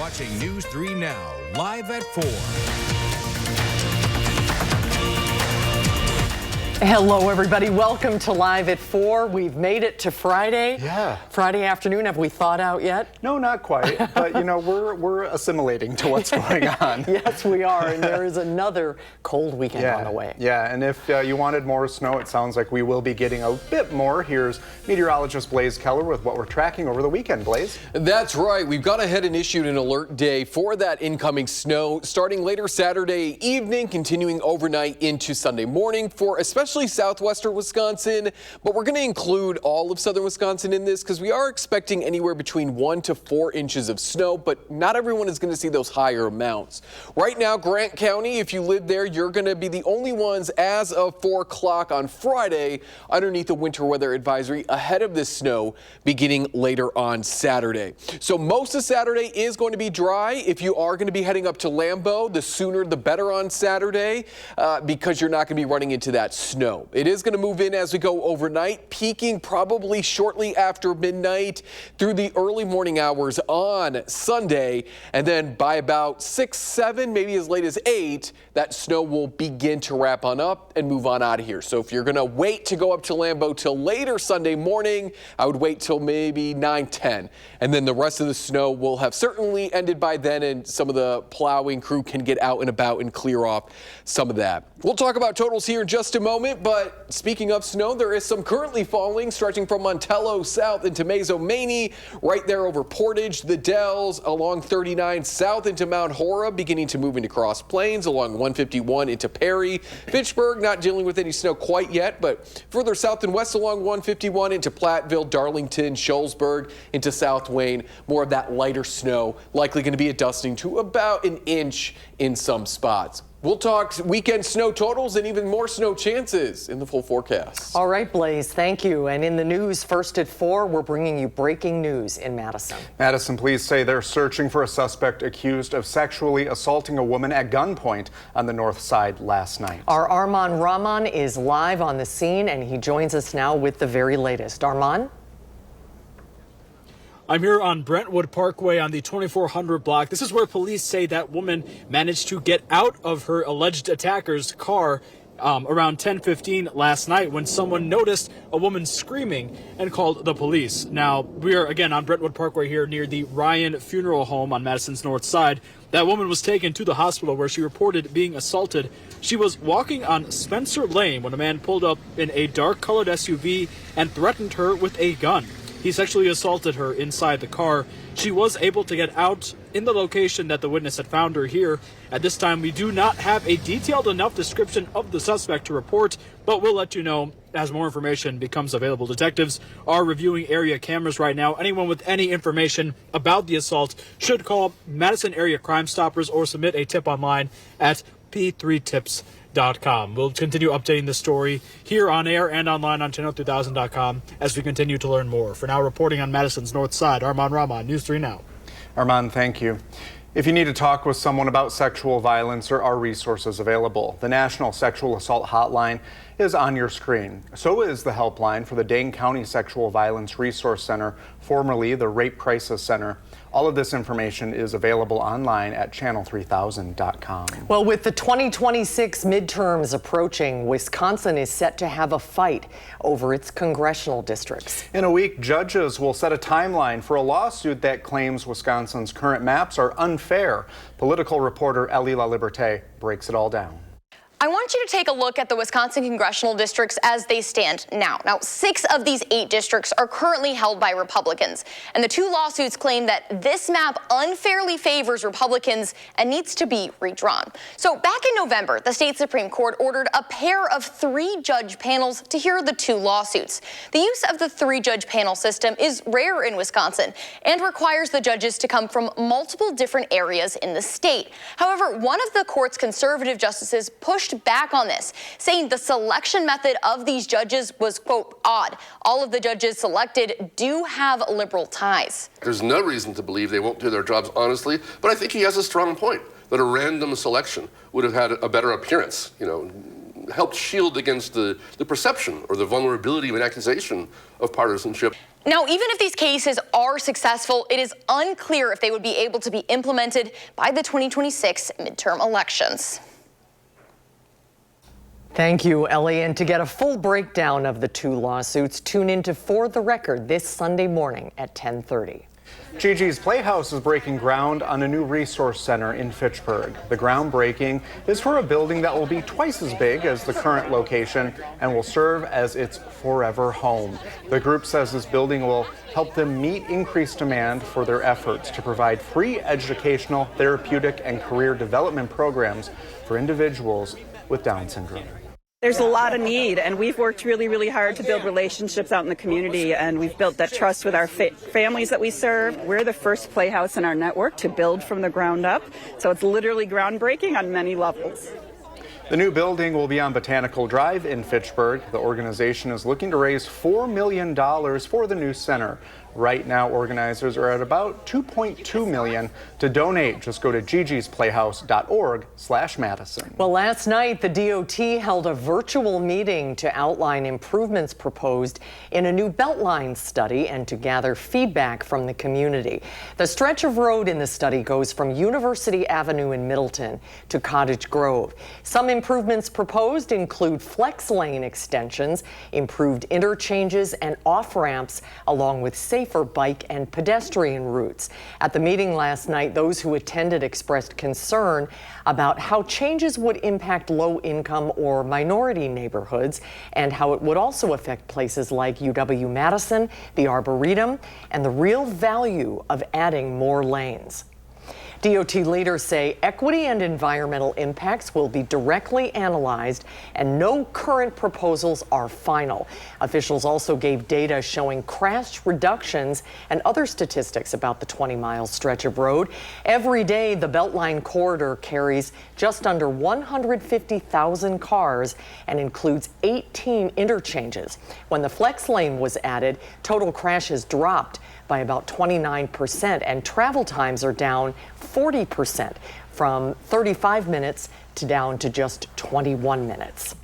watching News 3 Now, live at 4. Hello, everybody. Welcome to Live at 4. We've made it to Friday. Yeah. Friday afternoon. Have we thought out yet? No, not quite. But, you know, we're assimilating to what's going on. Yes, we are. And there is another cold weekend on the way. Yeah, and if you wanted more snow, it sounds like we will be getting a bit more. Here's meteorologist Blaze Keller with what we're tracking over the weekend. Blaze? That's right. We've gone ahead and issued an alert day for that incoming snow starting later Saturday evening, continuing overnight into Sunday morning for especially southwestern Wisconsin, but we're going to include all of southern Wisconsin in this because we are expecting anywhere between 1 to 4 inches of snow, but not everyone is going to see those higher amounts. Right now, Grant County, if you live there, you're going to be the only ones as of 4 o'clock on Friday underneath the winter weather advisory ahead of this snow beginning later on Saturday. So most of Saturday is going to be dry. If you are going to be heading up to Lambeau, the sooner the better on Saturday because you're not going to be running into that snow. It is going to move in as we go overnight, peaking probably shortly after midnight through the early morning hours on Sunday. And then by about 6, 7, maybe as late as 8, that snow will begin to wrap on up and move on out of here. So if you're going to wait to go up to Lambeau till later Sunday morning, I would wait till maybe 9, 10. And then the rest of the snow will have certainly ended by then, and some of the plowing crew can get out and about and clear off some of that. We'll talk about totals here in just a moment, but speaking of snow, there is some currently falling, stretching from Montello south into Mazo-Maney, right there over Portage, the Dells, along 39 south into Mount Horeb, beginning to move into Cross Plains, along 151 into Perry. Fitchburg not dealing with any snow quite yet, but further south and west along 151 into Platteville, Darlington, Shullsburg, into South Wayne. More of that lighter snow, likely going to be a dusting to about an inch in some spots. We'll talk weekend snow totals and even more snow chances in the full forecast. All right, Blaze, thank you. And in the news, first at 4, we're bringing you breaking news in Madison. Madison police say they're searching for a suspect accused of sexually assaulting a woman at gunpoint on the north side last night. Our Arman Rahman is live on the scene, and he joins us now with the very latest. Arman? I'm here on Brentwood Parkway on the 2400 block. This is where police say that woman managed to get out of her alleged attacker's car around 10:15 last night when someone noticed a woman screaming and called the police. Now, we are again on Brentwood Parkway here near the Ryan Funeral Home on Madison's north side. That woman was taken to the hospital where she reported being assaulted. She was walking on Spencer Lane when a man pulled up in a dark-colored SUV and threatened her with a gun. He sexually assaulted her inside the car. She was able to get out in the location that the witness had found her here. At this time, we do not have a detailed enough description of the suspect to report, but we'll let you know as more information becomes available. Detectives are reviewing area cameras right now. Anyone with any information about the assault should call Madison Area Crime Stoppers or submit a tip online at P3tips.com. We'll continue updating the story here on air and online on channel3000.com as we continue to learn more. For now, reporting on Madison's north side, Arman Rahman, News 3 Now. Arman, thank you. If you need to talk with someone about sexual violence, there are resources available. The National Sexual Assault Hotline is on your screen. So is the helpline for the Dane County Sexual Violence Resource Center, formerly the Rape Crisis Center. All of this information is available online at channel3000.com. Well, with the 2026 midterms approaching, Wisconsin is set to have a fight over its congressional districts. In a week, judges will set a timeline for a lawsuit that claims Wisconsin's current maps are unfair. Political reporter Ellie LaLiberte breaks it all down. I want you to take a look at the Wisconsin congressional districts as they stand now. Now, 6 of these 8 districts are currently held by Republicans, and the 2 lawsuits claim that this map unfairly favors Republicans and needs to be redrawn. So back in November, the state Supreme Court ordered a pair of 3-judge panels to hear the 2 lawsuits. The use of the 3-judge panel system is rare in Wisconsin and requires the judges to come from multiple different areas in the state. However, one of the court's conservative justices pushed back on this, saying the selection method of these judges was, quote, odd. All of the judges selected do have liberal ties. There's no reason to believe they won't do their jobs honestly, but I think he has a strong point that a random selection would have had a better appearance, helped shield against the perception or the vulnerability of an accusation of partisanship. Now, even if these cases are successful, it is unclear if they would be able to be implemented by the 2026 midterm elections. Thank you, Ellie. And to get a full breakdown of the two lawsuits, tune into For the Record this Sunday morning at 10:30. Gigi's Playhouse is breaking ground on a new resource center in Fitchburg. The groundbreaking is for a building that will be twice as big as the current location and will serve as its forever home. The group says this building will help them meet increased demand for their efforts to provide free educational, therapeutic, and career development programs for individuals with Down syndrome. There's a lot of need, and we've worked really, really hard to build relationships out in the community, and we've built that trust with our families that we serve. We're the first playhouse in our network to build from the ground up, so it's literally groundbreaking on many levels. The new building will be on Botanical Drive in Fitchburg. The organization is looking to raise $4 million for the new center. Right now, organizers are at about $2.2 million. To donate, just go to gigisplayhouse.org/Madison. Well, last night, the DOT held a virtual meeting to outline improvements proposed in a new Beltline study and to gather feedback from the community. The stretch of road in the study goes from University Avenue in Middleton to Cottage Grove. Some improvements proposed include flex lane extensions, improved interchanges and off-ramps, along with safer bike and pedestrian routes. At the meeting last night, those who attended expressed concern about how changes would impact low-income or minority neighborhoods and how it would also affect places like UW-Madison, the Arboretum, and the real value of adding more lanes. DOT leaders say equity and environmental impacts will be directly analyzed and no current proposals are final. Officials also gave data showing crash reductions and other statistics about the 20-mile stretch of road. Every day, the Beltline corridor carries just under 150,000 cars and includes 18 interchanges. When the flex lane was added, total crashes dropped by about 29%, and travel times are down 40% from 35 minutes to down to just 21 minutes.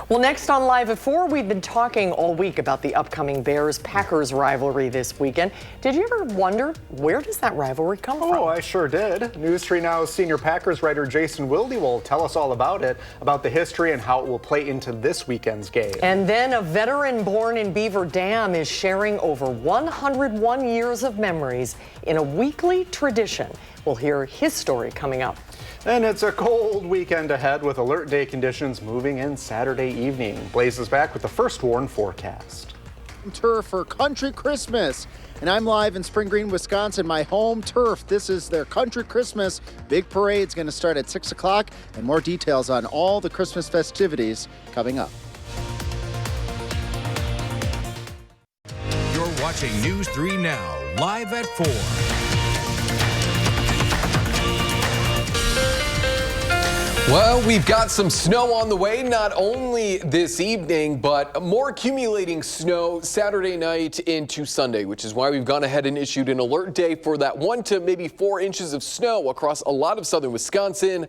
Well, next on Live at 4, we've been talking all week about the upcoming Bears-Packers rivalry this weekend. Did you ever wonder, where does that rivalry come from? Oh, I sure did. News 3 Now's senior Packers writer Jason Wilde will tell us all about it, about the history and how it will play into this weekend's game. And then a veteran born in Beaver Dam is sharing over 101 years of memories in a weekly tradition. We'll hear his story coming up. And it's a cold weekend ahead with alert day conditions moving in Saturday evening. Blaze is back with the first warn forecast. Turf for Country Christmas. And I'm live in Spring Green, Wisconsin, my home turf. This is their Country Christmas. Big parade's going to start at 6 o'clock, and more details on all the Christmas festivities coming up. You're watching News 3 Now, live at 4. Well, we've got some snow on the way, not only this evening, but more accumulating snow Saturday night into Sunday, which is why we've gone ahead and issued an alert day for that 1 to maybe 4 inches of snow across a lot of southern Wisconsin.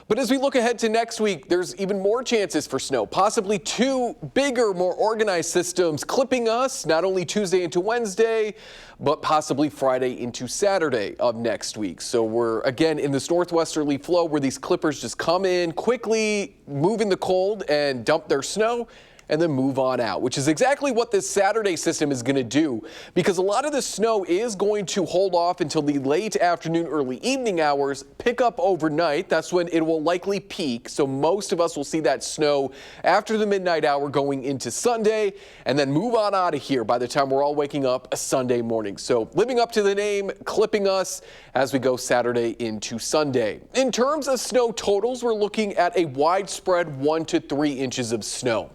But as we look ahead to next week, there's even more chances for snow, possibly 2 bigger, more organized systems clipping us not only Tuesday into Wednesday, but possibly Friday into Saturday of next week. So we're again in this northwesterly flow where these clippers just come in quickly, move in the cold and dump their snow, and then move on out, which is exactly what this Saturday system is going to do, because a lot of the snow is going to hold off until the late afternoon, early evening hours, pick up overnight. That's when it will likely peak. So most of us will see that snow after the midnight hour going into Sunday, and then move on out of here by the time we're all waking up a Sunday morning. So living up to the name, clipping us as we go Saturday into Sunday. In terms of snow totals, we're looking at a widespread 1 to 3 inches of snow.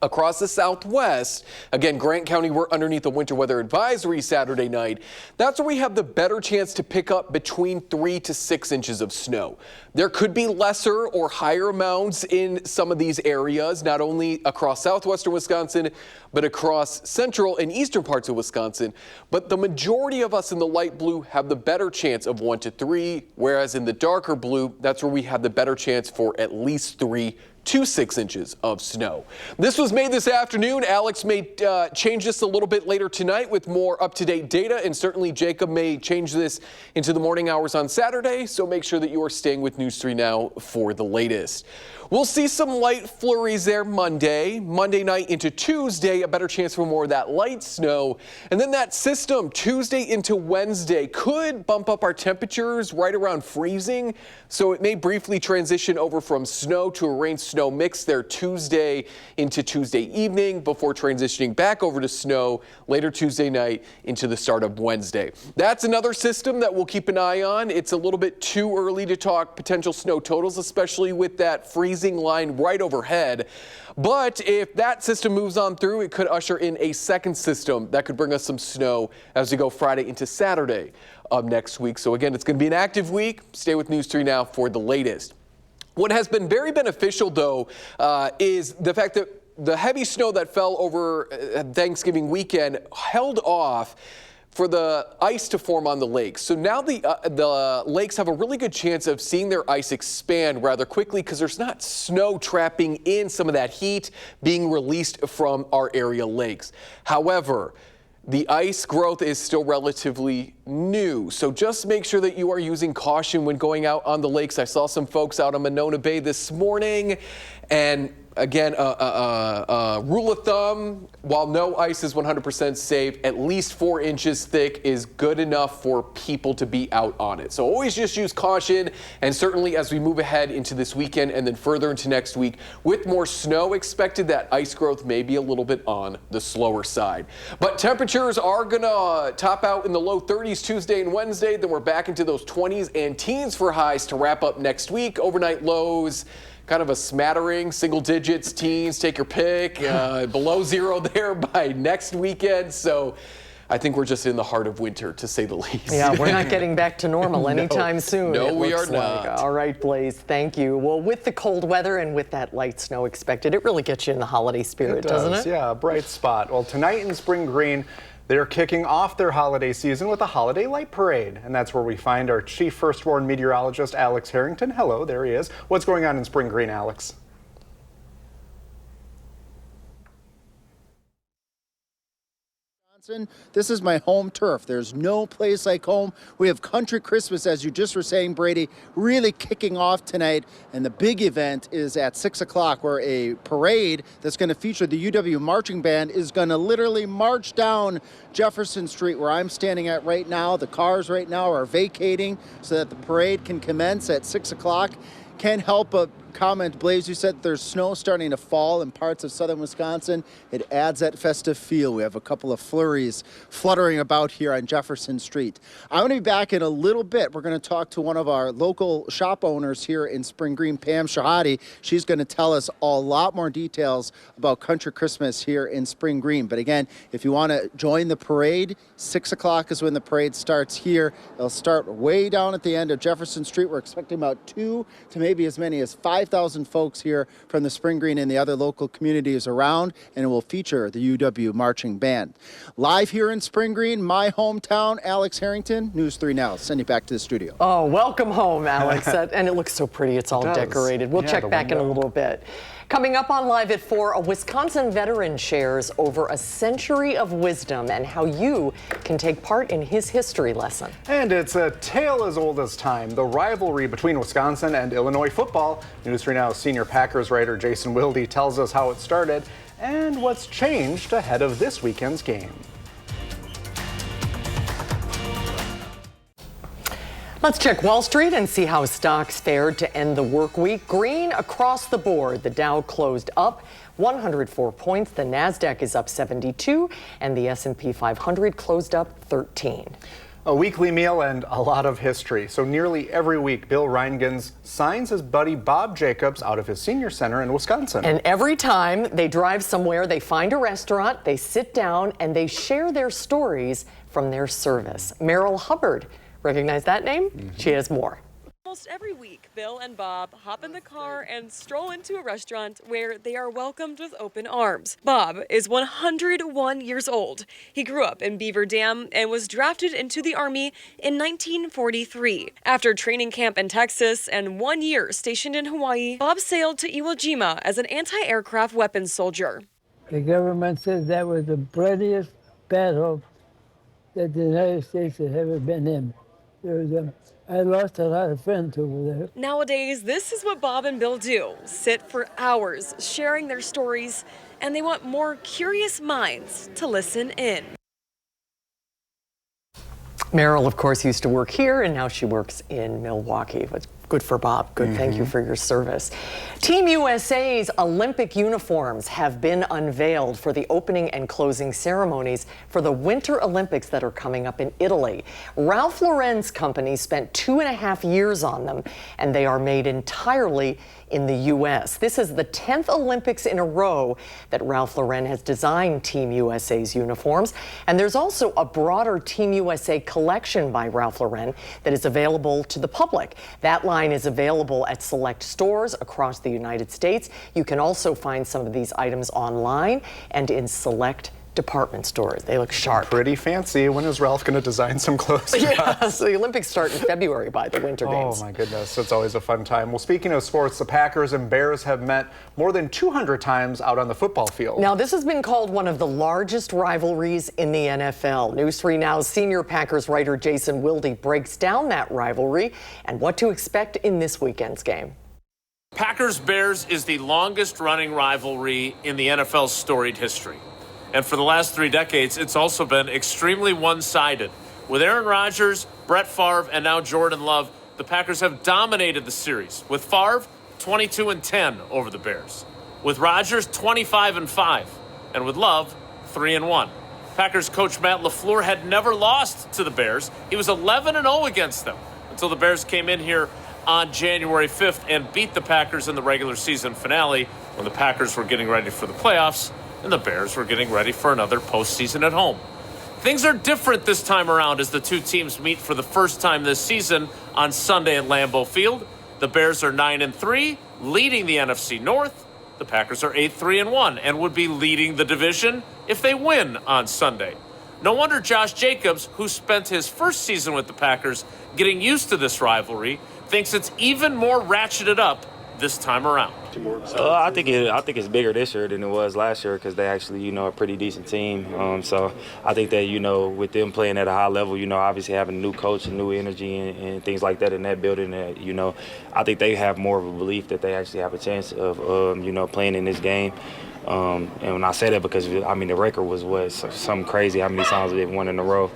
Across the southwest, again, Grant County, we're underneath the winter weather advisory Saturday night. That's where we have the better chance to pick up between 3 to 6 inches of snow. There could be lesser or higher amounts in some of these areas, not only across southwestern Wisconsin, but across central and eastern parts of Wisconsin. But the majority of us in the light blue have the better chance of 1 to 3, whereas in the darker blue, that's where we have the better chance for at least 3 to 6 inches of snow. This was made this afternoon. Alex may change this a little bit later tonight with more up-to-date data, and certainly Jacob may change this into the morning hours on Saturday, so make sure that you are staying with News 3 Now for the latest. We'll see some light flurries there Monday night into Tuesday, a better chance for more of that light snow. And then that system Tuesday into Wednesday could bump up our temperatures right around freezing. So it may briefly transition over from snow to a rain snow mix there Tuesday into Tuesday evening before transitioning back over to snow later Tuesday night into the start of Wednesday. That's another system that we'll keep an eye on. It's a little bit too early to talk potential snow totals, especially with that freezing line right overhead. But if that system moves on through, it could usher in a second system that could bring us some snow as we go Friday into Saturday of next week. So again, it's going to be an active week. Stay with News 3 Now for the latest. What has been very beneficial, though, is the fact that the heavy snow that fell over Thanksgiving weekend held off for the ice to form on the lakes. So now the lakes have a really good chance of seeing their ice expand rather quickly because there's not snow trapping in some of that heat being released from our area lakes. However, the ice growth is still relatively new, so just make sure that you are using caution when going out on the lakes. I saw some folks out on Monona Bay this morning, and again, rule of thumb, while no ice is 100% safe, at least 4 inches thick is good enough for people to be out on it. So always just use caution, and certainly as we move ahead into this weekend and then further into next week, with more snow expected, that ice growth may be a little bit on the slower side. But temperatures are gonna top out in the low 30s Tuesday and Wednesday, then we're back into those 20s and teens for highs to wrap up next week. Overnight lows, kind of a smattering, single digits, teens, take your pick, below zero there by next weekend. So I think we're just in the heart of winter, to say the least. Yeah, we're not getting back to normal anytime soon. No, we are like. not. All right, Blaze, thank you. Well, with the cold weather and with that light snow expected, it really gets you in the holiday spirit, doesn't it? Yeah, a bright spot. Well, tonight in Spring Green, they're kicking off their holiday season with a holiday light parade. And that's where we find our chief firstborn meteorologist, Alex Harrington. Hello, there he is. What's going on in Spring Green, Alex? This is my home turf. There's no place like home. We have Country Christmas, as you just were saying, Brady, really kicking off tonight. And the big event is at 6 o'clock, where a parade that's going to feature the UW Marching Band is going to literally march down Jefferson Street, where I'm standing at right now. The cars right now are vacating so that the parade can commence at 6 o'clock. Can't help but comment, Blaze, you said there's snow starting to fall in parts of southern Wisconsin. It adds that festive feel. We have a couple of flurries fluttering about here on Jefferson Street. I'm going to be back in a little bit. We're going to talk to one of our local shop owners here in Spring Green, Pam Shahadi. She's going to tell us a lot more details about Country Christmas here in Spring Green. But again, if you want to join the parade, 6 o'clock is when the parade starts here. It'll start way down at the end of Jefferson Street. We're expecting about 2 to maybe as many as 5,000 folks here from the Spring Green and the other local communities around, and it will feature the UW Marching Band. Live here in Spring Green, my hometown, Alex Harrington, News 3 Now. Send you back to the studio. Oh, welcome home, Alex. And it looks so pretty. It's all decorated. We'll check back in a little bit. Coming up on Live at 4, a Wisconsin veteran shares over a century of wisdom and how you can take part in his history lesson. And it's a tale as old as time, the rivalry between Wisconsin and Illinois football. News 3 Now senior Packers writer Jason Wilde tells us how it started and what's changed ahead of this weekend's game. Let's check Wall Street and see how stocks fared to end the work week. Green across the board. The Dow closed up 104 points. The Nasdaq is up 72, and the S&P 500 closed up 13. A weekly meal and a lot of history. So nearly every week, Bill Reingans signs his buddy Bob Jacobs out of his senior center in Wisconsin. And every time they drive somewhere, they find a restaurant, they sit down, and they share their stories from their service. Meryl Hubbard. Recognize that name? She has more. Almost every week, Bill and Bob hop in the car and stroll into a restaurant where they are welcomed with open arms. Bob is 101 years old. He grew up in Beaver Dam and was drafted into the Army in 1943. After training camp in Texas and 1 year stationed in Hawaii, Bob sailed to Iwo Jima as an anti-aircraft weapons soldier. The government says that was the bloodiest battle that the United States has ever been in. I lost a lot of friends over there. Nowadays, this is what Bob and Bill do. Sit for hours sharing their stories, and they want more curious minds to listen in. Meryl, of course, used to work here, and now she works in Milwaukee. But good for Bob. Good. Thank you for your service. Team USA's Olympic uniforms have been unveiled for the opening and closing ceremonies for the Winter Olympics that are coming up in Italy. Ralph Lauren's company spent 2.5 years on them, and they are made entirely in the U.S. This is the 10th Olympics in a row that Ralph Lauren has designed Team USA's uniforms. And there's also a broader Team USA collection by Ralph Lauren that is available to the public. That line is available at select stores across the United States. You can also find some of these items online and in select department stores. They look sharp. Pretty fancy. When is Ralph going to design some clothes? Yeah, so the Olympics start in February by the Winter Games. Oh my goodness, it's always a fun time. Well, speaking of sports, the Packers and Bears have met more than 200 times out on the football field. Now, this has been called one of the largest rivalries in the NFL. News 3 Now's senior Packers writer Jason Wilde breaks down that rivalry and what to expect in this weekend's game. Packers-Bears is the longest-running rivalry in the NFL's storied history. And for the last 3 decades, it's also been extremely one-sided. With Aaron Rodgers, Brett Favre, and now Jordan Love, the Packers have dominated the series. With Favre, 22-10 over the Bears. With Rodgers, 25-5. And with Love, 3-1. Packers coach Matt LaFleur had never lost to the Bears. He was 11-0 against them until the Bears came in here on January 5th and beat the Packers in the regular season finale when the Packers were getting ready for the playoffs and the Bears were getting ready for another postseason at home. Things are different this time around as the two teams meet for the first time this season on Sunday at Lambeau Field. The Bears are 9-3, leading the NFC North. The Packers are 8-3-1 and would be leading the division if they win on Sunday. No wonder Josh Jacobs, who spent his first season with the Packers getting used to this rivalry, thinks it's even more ratcheted up this time around. I think it's bigger this year than it was last year because they actually, a pretty decent team. So I think that, with them playing at a high level, obviously having a new coach and new energy and things like that in that building, I think they have more of a belief that they actually have a chance of, playing in this game. And when I say that because, the record was something crazy how many times they've won in a row.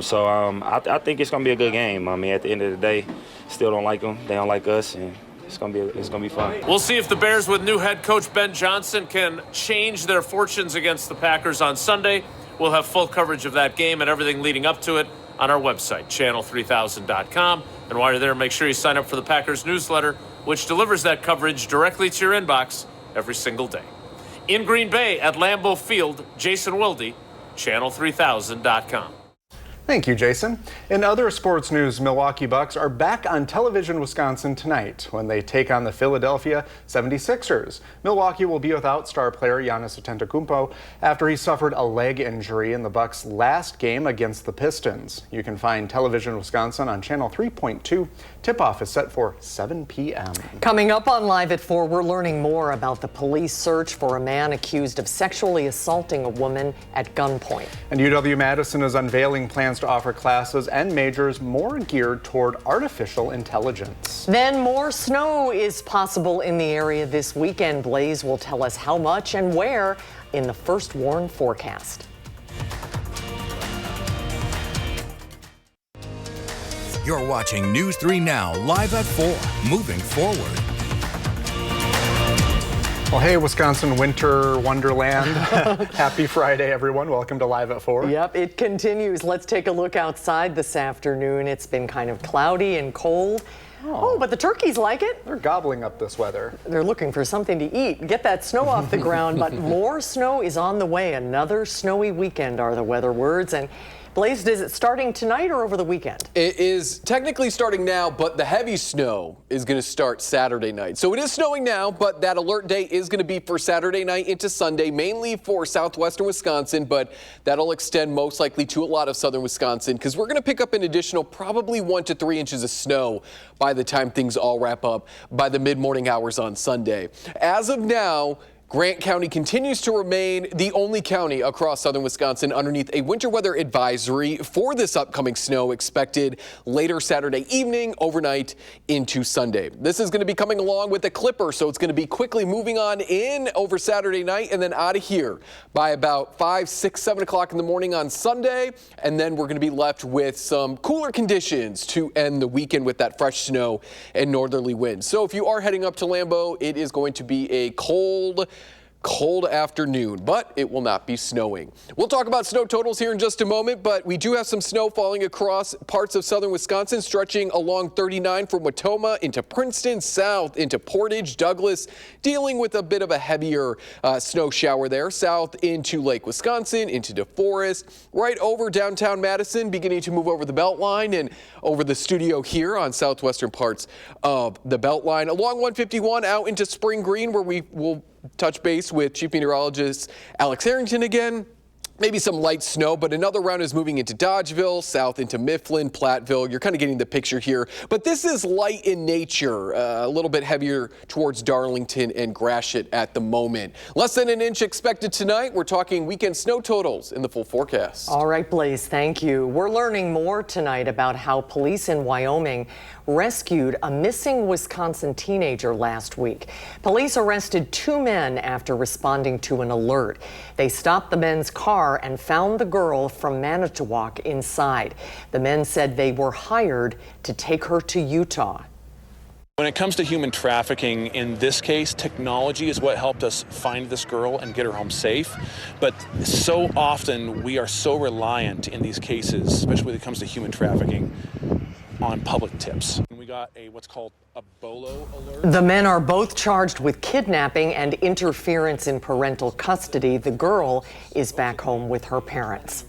So I think it's going to be a good game. At the end of the day, still don't like them. They don't like us. And it's gonna be fun. We'll see if the Bears with new head coach Ben Johnson can change their fortunes against the Packers on Sunday. We'll have full coverage of that game and everything leading up to it on our website, channel3000.com. And while you're there, make sure you sign up for the Packers newsletter, which delivers that coverage directly to your inbox every single day. In Green Bay at Lambeau Field, Jason Wilde, channel3000.com. Thank you, Jason. In other sports news, Milwaukee Bucks are back on television Wisconsin tonight when they take on the Philadelphia 76ers. Milwaukee will be without star player Giannis Antetokounmpo after he suffered a leg injury in the Bucks' last game against the Pistons. You can find television Wisconsin on channel 3.2. Tip-off is set for 7 p.m. Coming up on Live at 4, we're learning more about the police search for a man accused of sexually assaulting a woman at gunpoint. And UW-Madison is unveiling plans to offer classes and majors more geared toward artificial intelligence. Then more snow is possible in the area this weekend. Blaze will tell us how much and where in the First Warn forecast. You're watching News 3 Now, live at 4, moving forward. Well, hey, Wisconsin winter wonderland. Happy Friday, everyone. Welcome to Live at 4. Yep, it continues. Let's take a look outside this afternoon. It's been kind of cloudy and cold. Oh, but the turkeys like it. They're gobbling up this weather. They're looking for something to eat. Get that snow off the ground, but more snow is on the way. Another snowy weekend are the weather words. And Blaze, is it starting tonight or over the weekend? It is technically starting now, but the heavy snow is going to start Saturday night. So it is snowing now, but that alert day is going to be for Saturday night into Sunday, mainly for southwestern Wisconsin, but that'll extend most likely to a lot of southern Wisconsin because we're going to pick up an additional probably 1 to 3 inches of snow by the time things all wrap up by the mid-morning hours on Sunday. As of now, Grant County continues to remain the only county across southern Wisconsin underneath a winter weather advisory for this upcoming snow expected later Saturday evening, overnight into Sunday. This is going to be coming along with a clipper, so it's going to be quickly moving on in over Saturday night and then out of here by about 5, 6, 7 o'clock in the morning on Sunday. And then we're going to be left with some cooler conditions to end the weekend with that fresh snow and northerly winds. So if you are heading up to Lambeau, it is going to be a cold afternoon, but it will not be snowing. We'll talk about snow totals here in just a moment, but we do have some snow falling across parts of southern Wisconsin, stretching along 39 from Watoma into Princeton, south into Portage, Douglas, dealing with a bit of a heavier snow shower there, south into Lake Wisconsin, into DeForest, right over downtown Madison, beginning to move over the Beltline and over the studio here on southwestern parts of the Beltline, along 151 out into Spring Green, where we will touch base with Chief Meteorologist Alex Harrington again. Maybe some light snow, but another round is moving into Dodgeville, south into Mifflin, Platteville. You're kind of getting the picture here. But this is light in nature, a little bit heavier towards Darlington and Gratiot at the moment. Less than an inch expected tonight. We're talking weekend snow totals in the full forecast. All right, Blaze, thank you. We're learning more tonight about how police in Wyoming rescued a missing Wisconsin teenager last week. Police arrested 2 men after responding to an alert. They stopped the men's car and found the girl from Manitowoc inside. The men said they were hired to take her to Utah. When it comes to human trafficking, in this case, technology is what helped us find this girl and get her home safe. But so often we are so reliant in these cases, especially when it comes to human trafficking, on public tips. We got what's called a BOLO alert. The men are both charged with kidnapping and interference in parental custody. The girl is back home with her parents.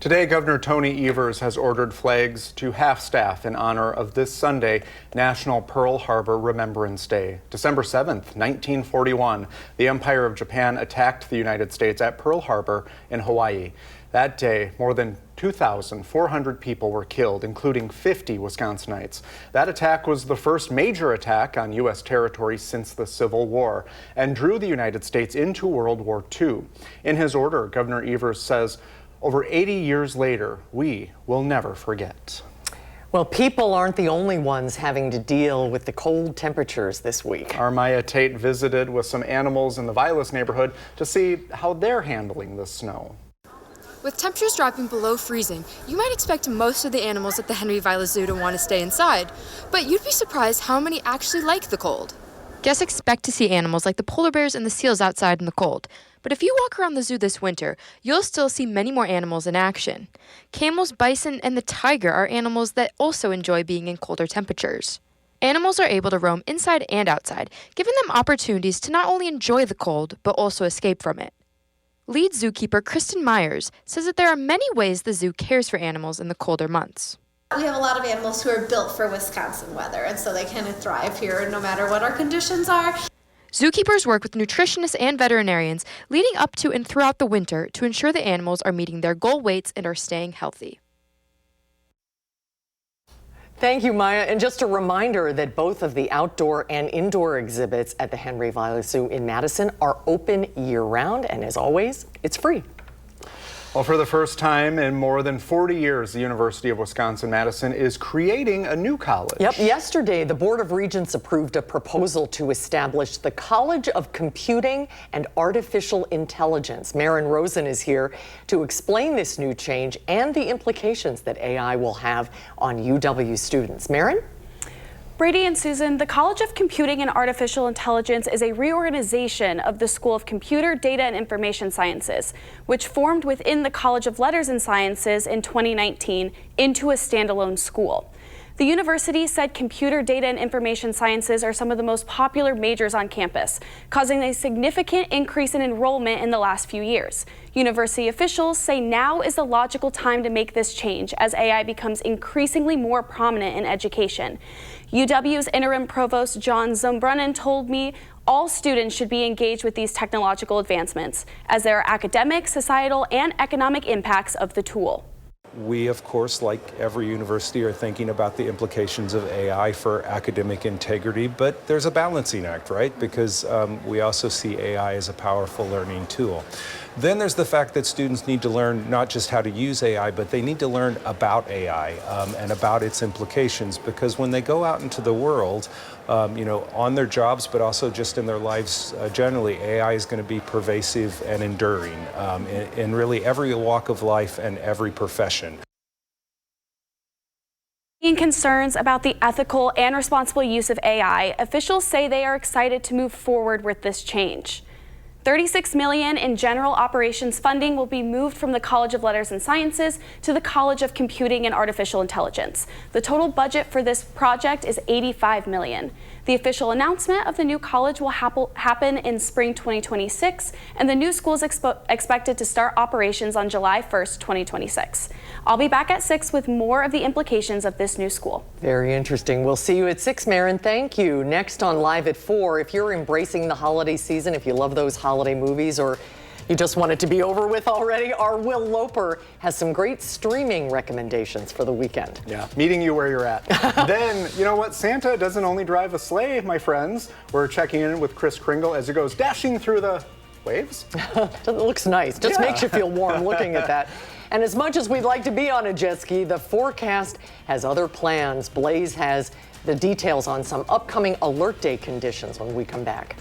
Today, Governor Tony Evers has ordered flags to half-staff in honor of this Sunday, National Pearl Harbor Remembrance Day. December 7th, 1941, the Empire of Japan attacked the United States at Pearl Harbor in Hawaii. That day, more than 2,400 people were killed, including 50 Wisconsinites. That attack was the first major attack on U.S. territory since the Civil War and drew the United States into World War II. In his order, Governor Evers says, over 80 years later, we will never forget. Well, people aren't the only ones having to deal with the cold temperatures this week. Our Maya Tate visited with some animals in the Vilas neighborhood to see how they're handling the snow. With temperatures dropping below freezing, you might expect most of the animals at the Henry Vilas Zoo to want to stay inside, but you'd be surprised how many actually like the cold. Guests expect to see animals like the polar bears and the seals outside in the cold, but if you walk around the zoo this winter, you'll still see many more animals in action. Camels, bison, and the tiger are animals that also enjoy being in colder temperatures. Animals are able to roam inside and outside, giving them opportunities to not only enjoy the cold, but also escape from it. Lead zookeeper Kristen Myers says that there are many ways the zoo cares for animals in the colder months. We have a lot of animals who are built for Wisconsin weather, and so they kind of thrive here no matter what our conditions are. Zookeepers work with nutritionists and veterinarians leading up to and throughout the winter to ensure the animals are meeting their goal weights and are staying healthy. Thank you, Maya. And just a reminder that both of the outdoor and indoor exhibits at the Henry Vilas Zoo in Madison are open year-round, and as always, it's free. Well, for the first time in more than 40 years, the University of Wisconsin-Madison is creating a new college. Yep, yesterday the Board of Regents approved a proposal to establish the College of Computing and Artificial Intelligence. Maren Rosen is here to explain this new change and the implications that AI will have on UW students. Maren? Brady and Susan, the College of Computing and Artificial Intelligence is a reorganization of the School of Computer, Data, and Information Sciences, which formed within the College of Letters and Sciences in 2019 into a standalone school. The university said computer data and information sciences are some of the most popular majors on campus, causing a significant increase in enrollment in the last few years. University officials say now is the logical time to make this change as AI becomes increasingly more prominent in education. UW's interim provost John Zumbrunnan told me all students should be engaged with these technological advancements, as there are academic, societal, and economic impacts of the tool. We, of course, like every university, are thinking about the implications of AI for academic integrity, but there's a balancing act, right? Because we also see AI as a powerful learning tool. Then there's the fact that students need to learn not just how to use AI, but they need to learn about AI and about its implications, because when they go out into the world, on their jobs, but also just in their lives generally, AI is going to be pervasive and enduring in really every walk of life and every profession. Concerns about the ethical and responsible use of AI, officials say they are excited to move forward with this change. $36 million in general operations funding will be moved from the College of Letters and Sciences to the College of Computing and Artificial Intelligence. The total budget for this project is $85 million. The official announcement of the new college will happen in spring 2026, and the new school is expected to start operations on July 1st, 2026. I'll be back at 6 with more of the implications of this new school. Very interesting. We'll see you at 6, Marin. Thank you. Next on Live at 4, if you're embracing the holiday season, if you love those holiday movies, or you just want it to be over with already, our Will Loper has some great streaming recommendations for the weekend. Yeah, meeting you where you're at. Then, you know what? Santa doesn't only drive a sleigh, my friends. We're checking in with Chris Kringle as he goes dashing through the waves. It looks nice. Just makes you feel warm looking at that. And as much as we'd like to be on a jet ski, the forecast has other plans. Blaze has the details on some upcoming alert day conditions when we come back.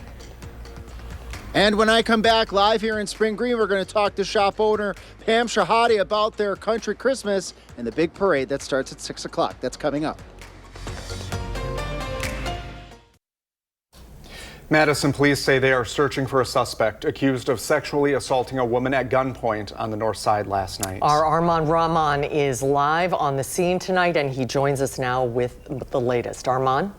And when I come back live here in Spring Green, we're going to talk to shop owner Pam Shahade about their country Christmas and the big parade that starts at 6 o'clock. That's coming up. Madison police say they are searching for a suspect accused of sexually assaulting a woman at gunpoint on the north side last night. Our Armand Rahman is live on the scene tonight, and he joins us now with the latest. Armand?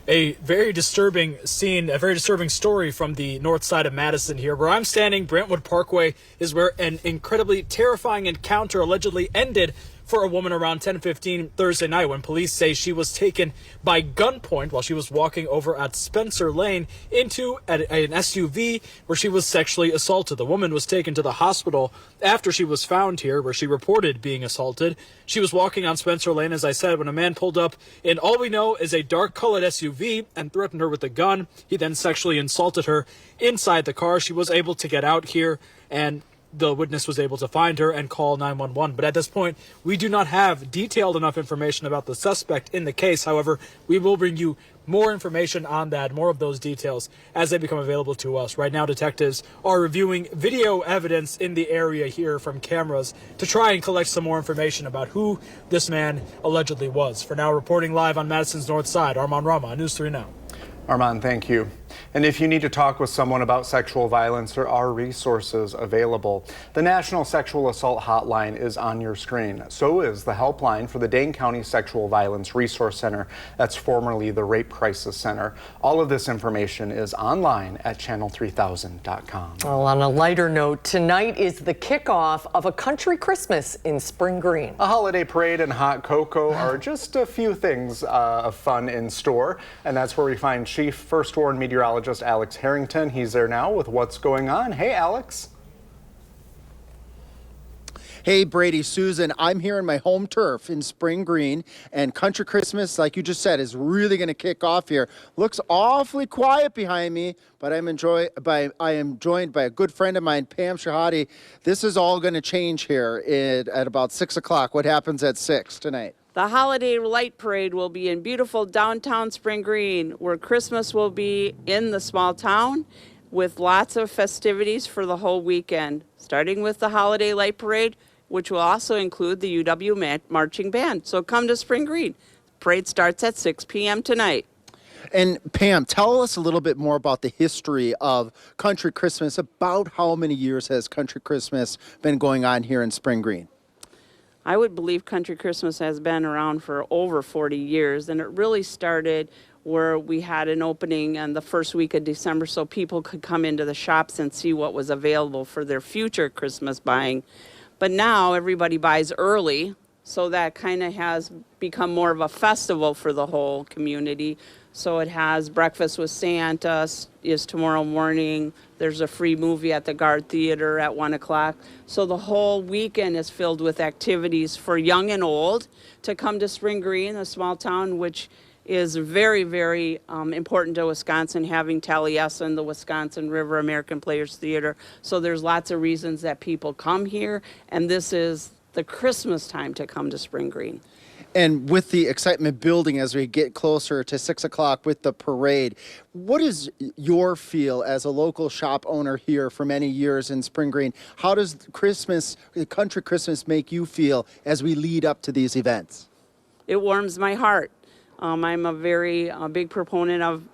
A very disturbing scene, a very disturbing story from the north side of Madison here. Where I'm standing, Brentwood Parkway, is where an incredibly terrifying encounter allegedly ended for a woman around 10:15 Thursday night when police say she was taken by gunpoint while she was walking over at Spencer Lane into an SUV where she was sexually assaulted. The woman was taken to the hospital after she was found here, where she reported being assaulted. She was walking on Spencer Lane, as I said, when a man pulled up in all we know is a dark-colored SUV and threatened her with a gun. He then sexually assaulted her inside the car. She was able to get out here, and the witness was able to find her and call 911. But at this point, we do not have detailed enough information about the suspect in the case. However, we will bring you more information on that, more of those details, as they become available to us. Right now, detectives are reviewing video evidence in the area here from cameras to try and collect some more information about who this man allegedly was. For now, reporting live on Madison's north side, Armand Rama, News 3 Now. Armand, thank you. And if you need to talk with someone about sexual violence, there are resources available. The National Sexual Assault Hotline is on your screen. So is the helpline for the Dane County Sexual Violence Resource Center. That's formerly the Rape Crisis Center. All of this information is online at channel3000.com. Well, on a lighter note, tonight is the kickoff of a country Christmas in Spring Green. A holiday parade and hot cocoa are just a few things of fun in store, and that's where we find Chief First Warn Meteorologist Alex Harrington. He's there now with what's going on. Hey, Alex. Hey, Brady, Susan, I'm here in my home turf in Spring Green, and Country Christmas, like you just said, is really going to kick off here. Looks awfully quiet behind me, but I am joined by a good friend of mine, Pam Shahade. This is all going to change here at about 6 o'clock. What happens at 6 tonight? The holiday light parade will be in beautiful downtown Spring Green, where Christmas will be in the small town with lots of festivities for the whole weekend, starting with the holiday light parade, which will also include the UW Marching Band. So come to Spring Green. The parade starts at 6 p.m. tonight. And Pam, tell us a little bit more about the history of Country Christmas. About how many years has Country Christmas been going on here in Spring Green? I would believe Country Christmas has been around for over 40 years, and it really started where we had an opening on the first week of December so people could come into the shops and see what was available for their future Christmas buying. But now everybody buys early, so that kind of has become more of a festival for the whole community. So it has Breakfast with Santa is tomorrow morning. There's a free movie at the Guard Theater at 1 o'clock. So the whole weekend is filled with activities for young and old to come to Spring Green, a small town, which is very, very important to Wisconsin, having Taliesin, the Wisconsin River American Players Theater. So there's lots of reasons that people come here, and this is the Christmas time to come to Spring Green. And with the excitement building as we get closer to 6 o'clock with the parade, what is your feel as a local shop owner here for many years in Spring Green? How does Christmas, Country Christmas, make you feel as we lead up to these events? It warms my heart. I'm a very big proponent of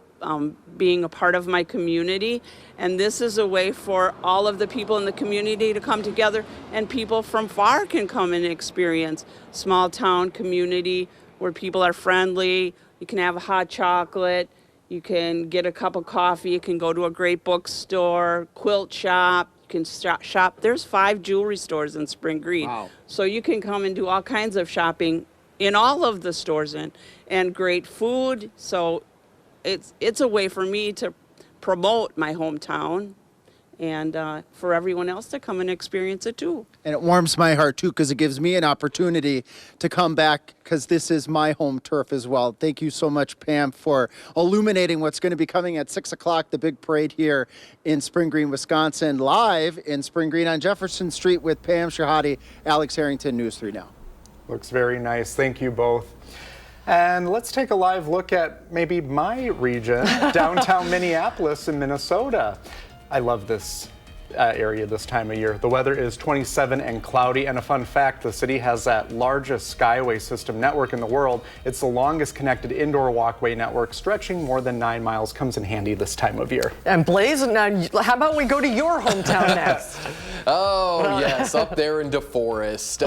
being a part of my community, and this is a way for all of the people in the community to come together, and people from far can come and experience small town community where people are friendly. You can have a hot chocolate, you can get a cup of coffee, you can go to a great bookstore, quilt shop, you can shop. There's 5 jewelry stores in Spring Green. Wow. So you can come and do all kinds of shopping in all of the stores and great food. So it's a way for me to promote my hometown and for everyone else to come and experience it too. And it warms my heart too because it gives me an opportunity to come back because this is my home turf as well. Thank you so much, Pam, for illuminating what's going to be coming at 6 o'clock, the big parade here in Spring Green, Wisconsin, live in Spring Green on Jefferson Street with Pam Shahade, Alex Harrington, News 3 Now. Looks very nice. Thank you both. And let's take a live look at maybe my region, downtown Minneapolis in Minnesota. I love this area this time of year. The weather is 27 and cloudy, and a fun fact, the city has that largest skyway system network in the world. It's the longest connected indoor walkway network, stretching more than 9 miles. Comes in handy this time of year. And Blaze, now, how about we go to your hometown next? Oh, yes, up there in DeForest.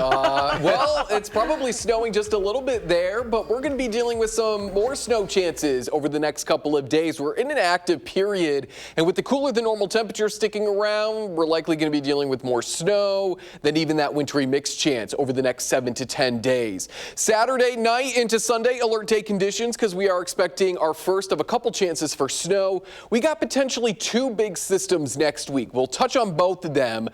Well, it's probably snowing just a little bit there, but we're going to be dealing with some more snow chances over the next couple of days. We're in an active period, and with the cooler than normal temperatures sticking around, we're likely going to be dealing with more snow than even that wintry mix chance over the next 7 to 10 days. Saturday night into Sunday, alert day conditions because we are expecting our first of a couple chances for snow. We got potentially 2 big systems next week. We'll touch on both of them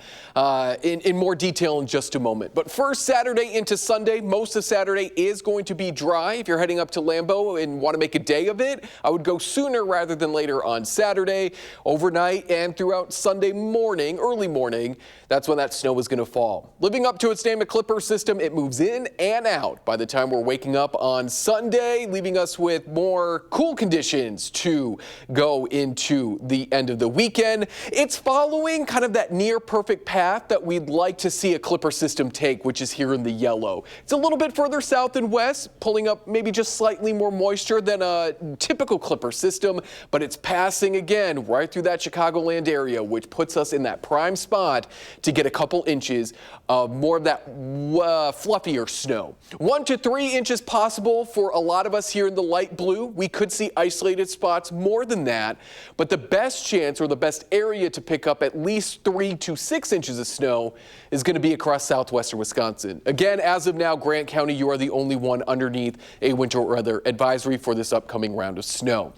in more detail in just a moment. But first, Saturday into Sunday, most of Saturday is going to be dry. If you're heading up to Lambeau and want to make a day of it, I would go sooner rather than later on Saturday, overnight, and throughout Sunday morning, early morning. That's when that snow is going to fall. Living up to its name, a Clipper system, it moves in and out by the time we're waking up on Sunday, leaving us with more cool conditions to go into the end of the weekend. It's following kind of that near perfect path that we'd like to see a Clipper system take, which is here in the yellow. It's a little bit further south and west, pulling up maybe just slightly more moisture than a typical Clipper system, but it's passing again right through that Chicagoland area, which puts us in that prime spot to get a couple inches of more of that fluffier snow. 1 to 3 inches possible for a lot of us here in the light blue. We could see isolated spots more than that, but the best chance or the best area to pick up at least 3 to 6 inches of snow is going to be across southwestern Wisconsin. Again, as of now, Grant County, you are the only one underneath a winter weather advisory for this upcoming round of snow.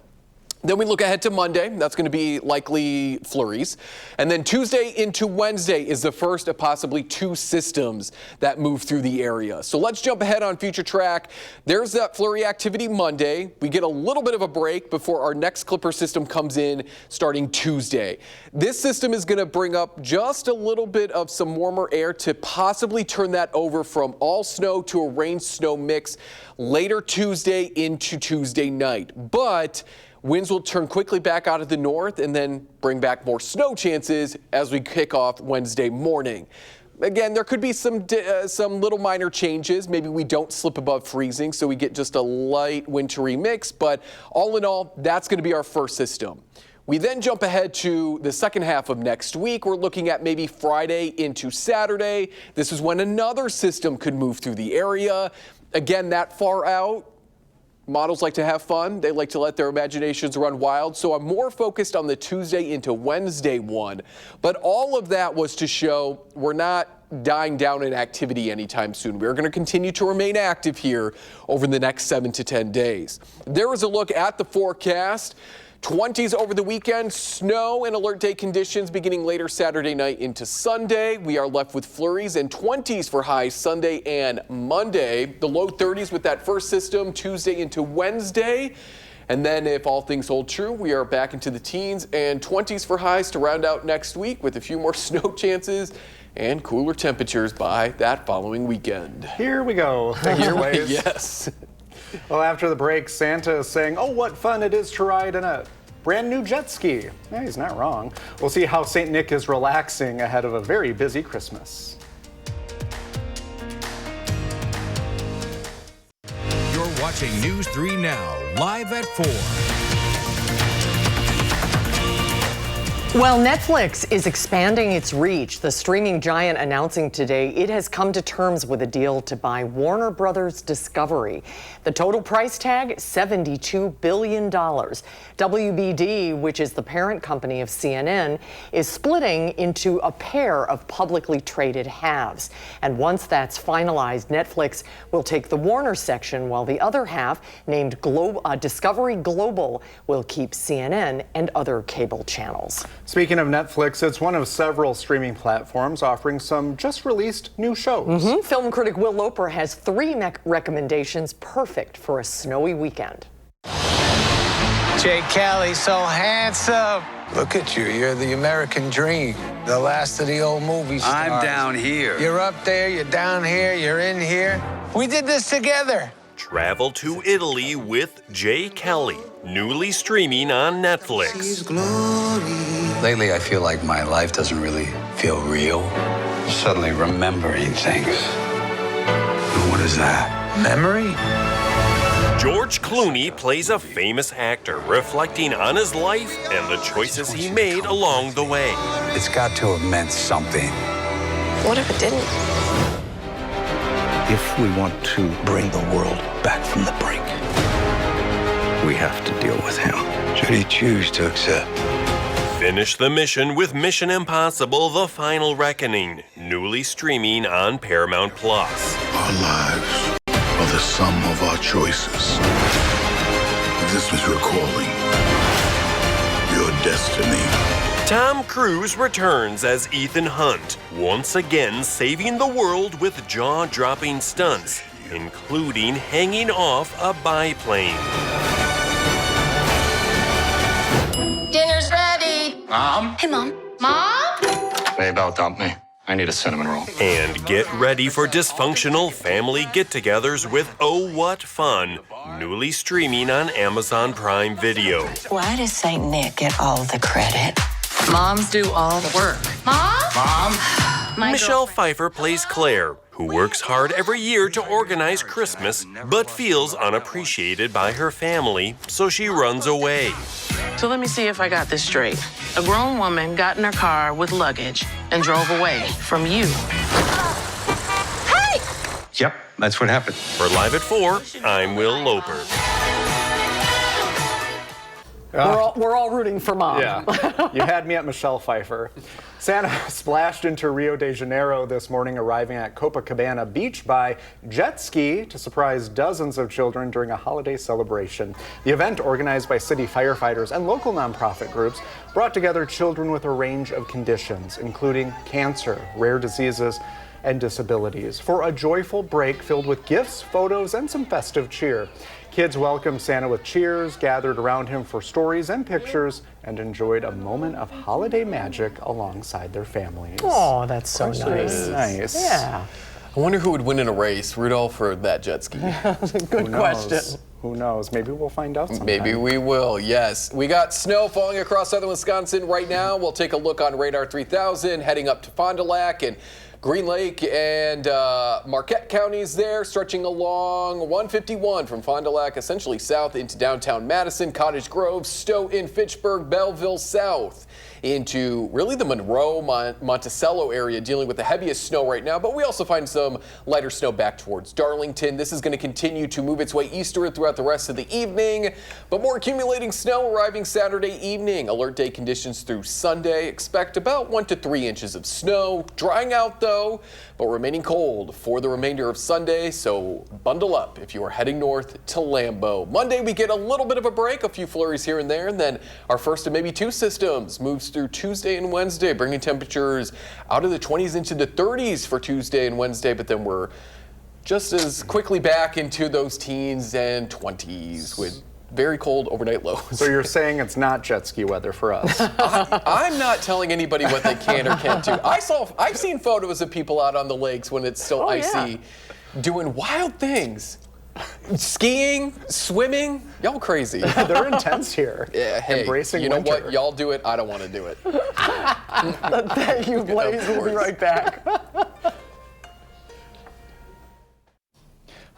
Then we look ahead to Monday. That's going to be likely flurries. And then Tuesday into Wednesday is the first of possibly 2 systems that move through the area. So let's jump ahead on Future Track. There's that flurry activity Monday. We get a little bit of a break before our next Clipper system comes in starting Tuesday. This system is going to bring up just a little bit of some warmer air to possibly turn that over from all snow to a rain-snow mix later Tuesday into Tuesday night. But winds will turn quickly back out of the north and then bring back more snow chances as we kick off Wednesday morning. Again, there could be some little minor changes. Maybe we don't slip above freezing, so we get just a light wintry mix. But all in all, that's going to be our first system. We then jump ahead to the second half of next week. We're looking at maybe Friday into Saturday. This is when another system could move through the area. Again, that far out, models like to have fun. They like to let their imaginations run wild. So I'm more focused on the Tuesday into Wednesday one. But all of that was to show we're not dying down in activity anytime soon. We're going to continue to remain active here over the next 7 to 10 days. There is a look at the forecast. 20s over the weekend, snow and alert day conditions beginning later Saturday night into Sunday. We are left with flurries and 20s for highs Sunday and Monday. The low 30s with that first system Tuesday into Wednesday. And then if all things hold true, we are back into the teens and 20s for highs to round out next week with a few more snow chances and cooler temperatures by that following weekend. Here we go. Yes. Well, after the break, Santa is saying, oh, what fun it is to ride in a brand new jet ski. Yeah, he's not wrong. We'll see how St. Nick is relaxing ahead of a very busy Christmas. You're watching News 3 Now, live at 4. Well, Netflix is expanding its reach. The streaming giant announcing today it has come to terms with a deal to buy Warner Brothers Discovery. The total price tag, $72 billion. WBD, which is the parent company of CNN, is splitting into a pair of publicly traded halves. And once that's finalized, Netflix will take the Warner section, while the other half, named Discovery Global, will keep CNN and other cable channels. Speaking of Netflix, it's one of several streaming platforms offering some just-released new shows. Film critic Will Loper has 3 recommendations perfect for a snowy weekend. Jay Kelly, so handsome. Look at you, you're the American dream. The last of the old movie stars. I'm down here. You're up there, you're down here, you're in here. We did this together. Travel to Italy with Jay Kelly, newly streaming on Netflix. Lately, I feel like my life doesn't really feel real. Suddenly remembering things. And what is that? Memory? George Clooney plays a famous actor reflecting on his life and the choices he made along the way. It's got to have meant something. What if it didn't? If we want to bring the world back from the brink, we have to deal with him. Should he choose to accept? Finish the mission with Mission Impossible: The Final Reckoning, newly streaming on Paramount Plus. Our lives are the sum of our choices. This is your calling, your destiny. Tom Cruise returns as Ethan Hunt, once again saving the world with jaw-dropping stunts, including hanging off a biplane. Dinner's ready. Mom? Hey, Mom. Mom? Babe, don't dump me. I need a cinnamon roll. And get ready for dysfunctional family get-togethers with Oh What Fun, newly streaming on Amazon Prime Video. Why does St. Nick get all the credit? Moms do all the work. Mom? Michelle Pfeiffer plays Claire, who works hard every year to organize Christmas, but feels unappreciated by her family, so she runs away. So let me see if I got this straight. A grown woman got in her car with luggage and drove away from you. Hey! Yep, that's what happened. For Live at 4, I'm Will Loper. We're all rooting for Mom. Yeah, you had me at Michelle Pfeiffer. Santa splashed into Rio de Janeiro this morning, arriving at Copacabana Beach by jet ski to surprise dozens of children during a holiday celebration. The event, organized by city firefighters and local nonprofit groups, brought together children with a range of conditions, including cancer, rare diseases, and disabilities, for a joyful break filled with gifts, photos, and some festive cheer. Kids welcomed Santa with cheers, gathered around him for stories and pictures, and enjoyed a moment of holiday magic alongside their families. Oh, that's so nice. Nice. Yeah. I wonder who would win in a race, Rudolph or that jet ski? Good question. Who knows? Maybe we'll find out sometime. Maybe we will, yes. We got snow falling across southern Wisconsin right now. We'll take a look on Radar 3000, heading up to Fond du Lac and Green Lake and Marquette counties there, stretching along 151 from Fond du Lac, essentially south into downtown Madison, Cottage Grove, Stoughton, Fitchburg, Belleville, south into really the Monroe, Monticello area, dealing with the heaviest snow right now, but we also find some lighter snow back towards Darlington. This is going to continue to move its way eastward throughout the rest of the evening, but more accumulating snow arriving Saturday evening. Alert day conditions through Sunday. Expect about 1 to 3 inches of snow. Drying out though, but remaining cold for the remainder of Sunday, so bundle up if you are heading north to Lambeau. Monday we get a little bit of a break, a few flurries here and there, and then our first of maybe 2 systems moves through Tuesday and Wednesday, bringing temperatures out of the 20s into the 30s for Tuesday and Wednesday, but then we're just as quickly back into those teens and 20s with very cold overnight lows. So you're saying it's not jet ski weather for us? I'm not telling anybody what they can or can't do. I've seen photos of people out on the lakes when it's still icy, doing wild things. Skiing, swimming, y'all crazy. They're intense here. Yeah, hey, embracing you know winter. what? Y'all do it. I don't want to do it. Thank you, Blaze. We'll be right back.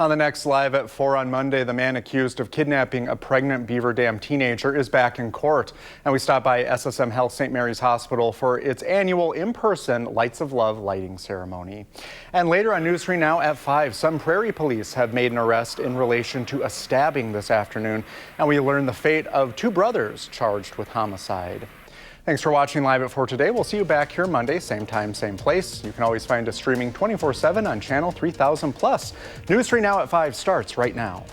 On the next Live at 4 on Monday, the man accused of kidnapping a pregnant Beaver Dam teenager is back in court. And we stopped by SSM Health St. Mary's Hospital for its annual in-person Lights of Love lighting ceremony. And later on News 3 Now at 5, some Prairie police have made an arrest in relation to a stabbing this afternoon. And we learn the fate of 2 brothers charged with homicide. Thanks for watching Live at 4 today. We'll see you back here Monday, same time, same place. You can always find us streaming 24/7 on channel 3000+. News 3 Now at 5 starts right now.